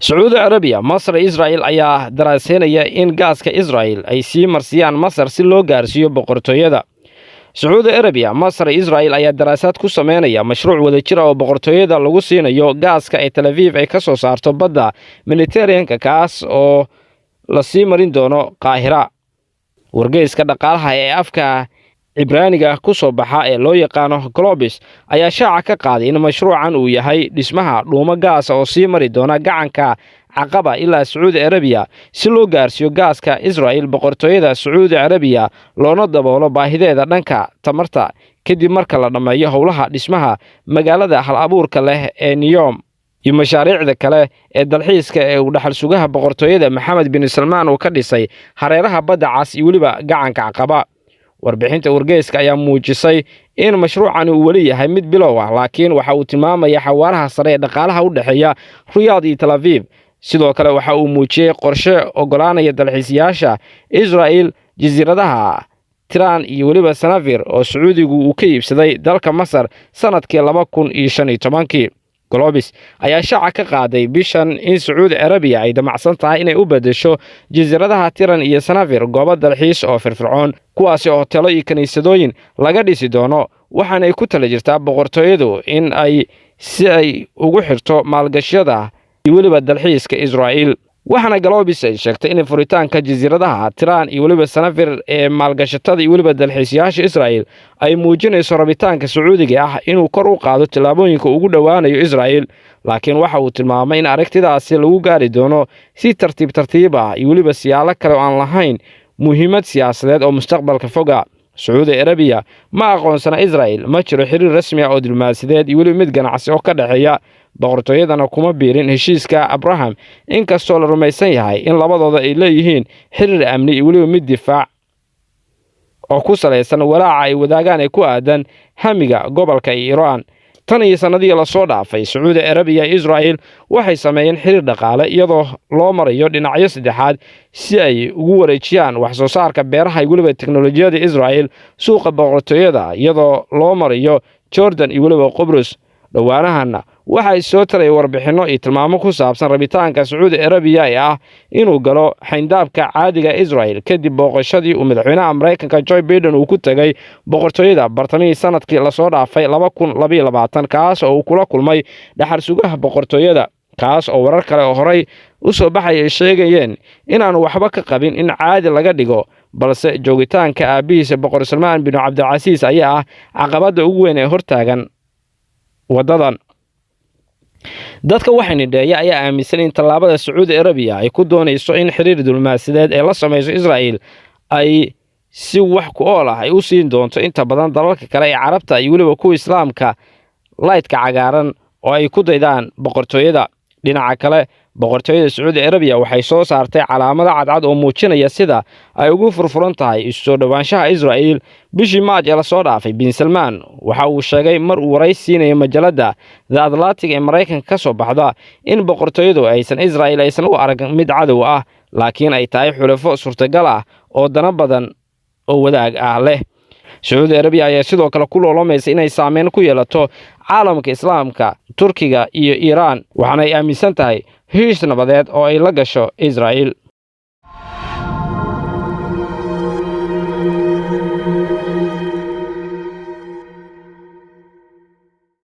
Sacuudi Arabiya, Masar iyo Israa'iil ayaa daraasaynaya in gaaska Israa'iil ay sii marsiyaan Masar si loo gaarsiiyo boqortooyada. Sacuudi Arabiya, Masar iyo Israa'iil ayaa daraasad ku sameynaya mashruuc wadajir ah oo boqortooyada lagu siinayo gaaska ee Tel Aviv ay ka soo saarto badda Mediterranean-ka kaas oo la sii marin doono Qaahira. Wargeyska dhaqaalaha ee afka Cibraaniga ku soo baxa ee loo yaqaano Globis ayaa shaaca ka qaaday in mashruucan uu yahay dhismaha dhuumo gaas oo sii mari doona gacanka Caqaba ilaa Sacuudi Arabiya si loo gaarsiiyo gaaska Israa'iil boqortooyada Sacuudi Arabiya loona daboolo baahideeda dhanka tamarta kadib marka la dhameeyo howlaha dhismaha magaalada hal abuurka leh ee Neom iyo mashaariicda kale ee dalxiiska ee uu dhaxal sugaha boqortooyada Maxamed bin Salmaan uu ka dhisay hareeraha badda cas iyo weliba gacanka Caqaba. Warbixinta wargeyska ayaa muujisay in mashruucan uu weli yahay mid bilow ah laakiin waxa uu tilmaamayaa xawaaraha sare ee dhaqaalaha u dhaxeeya Riyadh iyo Tel Aviv. Sidoo kale waxa uu muujiyay qorshe ogolaanaya dalxiisayaasha Israa'iil jasiiradaha Tiran iyo weliba Sanafir oo Sacuudigu uu ka iibsaday dalka Masar sanadkii 2015. Globis ayaa shaaca ka qaaday bishan in Sacuudi Arabiya ay damacsan tahay inay u bedesho jasiiradaha Tiran iyo Sanafir goobo dalxiis oo firfircoon kuwaasi oo hoteelo iyo kaniisadooyin laga dhisi doono waxaana ay ku tala jirtaa boqortooyadu in ay si ay ugu xirto maalgashiyada iyo weliba dalxiiska Israa'iil. waxaana Globis ay sheegtay in furitaanka jasiiradaha Tiran iyo weliba Sanafir ee maalgashatada iyo weliba dalxiisayaasha Israa'iil ay muujinayso rabitaanka Sacuudiga ah inuu kor u qaado tillaabooyinka ugu dhowaanayo Israa'iil laakiin waxa uu tilmaamay in aragtidaasi lagu gaari doono si tartiib ah iyo weliba siyaalo kale oo aan lahayn muhiimad siyaasadeed oo mustaqbalka foga. Sacuudi Arabiya ma aqoonsana Israa'iil ma jiro xiriir rasmi ah oo diblomaasiyadeed iyo weliba mid ganacsi oo ka dhaxeeya boqortooyadana kuma biirin heshiiska Abraham inkastoo la rumaysan yahay in labadooda ay leeyihiin xiriir amni iyo weliba mid difaac oo ku saleysan walaaca ay wadaagaan ee ku aadan hamiga gobolka Iiraan. tan iyo sanadihii la soo dhaafay Sacuudi Arabiya iyo Israa'iil waxay sameeyeen xiriir dhaqaale iyadoo loo marayo dhinacyo saddexaad si ay ugu wareejiyaan wax soo saarka beeraha iyo weliba teknolojiyada Israa'iil suuqa boqortooyada iyadoo loo marayo Jordan iyo weliba Qobrus. dhawaanahana waxay soo taray warbixino iyo tilmaamo ku saabsan rabitaanka Sacuudi Arabiya ee ah inuu galo xayndaabka caadiga Israa'iil kadib booqashadii uu madaxweynaha Mareykanka Joe Biden uu ku tagay boqortooyada bartamihii sanadkii la soo dhaafay 2022 kaas oo uu kula kulmay dhaxal sugaha boqortooyada kaas oo warar kale oo horay u soo baxay ay sheegayeen inaanu waxba ka qabin in caadi laga dhigo balse joogitaanka aabihiisa boqor Salmaan bin Cabdilcasiis ayaa ah caqabada ugu weyn ee hortaagan wadadan. dadka waxay nidheeya ayaa aaminsan in tallaabada Sacuudi Arabiya ay ku doonayso in xiriir diblomaasiyadeed ee la sameeyo Israa'iil ay si wax ku ool ah ay u siin doonto inta badan dalalka kale ee Carabta iyo weliba kuwa Islaamka laydka cagaaran oo ay ku daydaan boqortooyada. dhinaca kale boqortooyada Sacuudi Arabiya waxay soo saartay calaamado cadcad oo muujinaya sida ay ugu furfuran tahay isu soo dhawaanshaha Israa'iil. bishii Maaj ee la soo dhaafay bin Salmaan waxa uu sheegay mar uu waraysiinayay majalada The Atlantic ee Mareykanka ka soo baxda in boqortooyadu aysan Israa'iil aysan u arag mid cadow ah laakiin ay tahay xulafo suurtagal ah oo dana badan oo wadaag ah leh. Sacuudi Arabiya ayaa sidoo kale ku loolomaysa inay saameyn ku yeelato caalamka Islaamka, Turkiga iyo Iiraan waxaana ay aaminsan tahay heshiis nabadeed oo ay la gasho Israa'iil.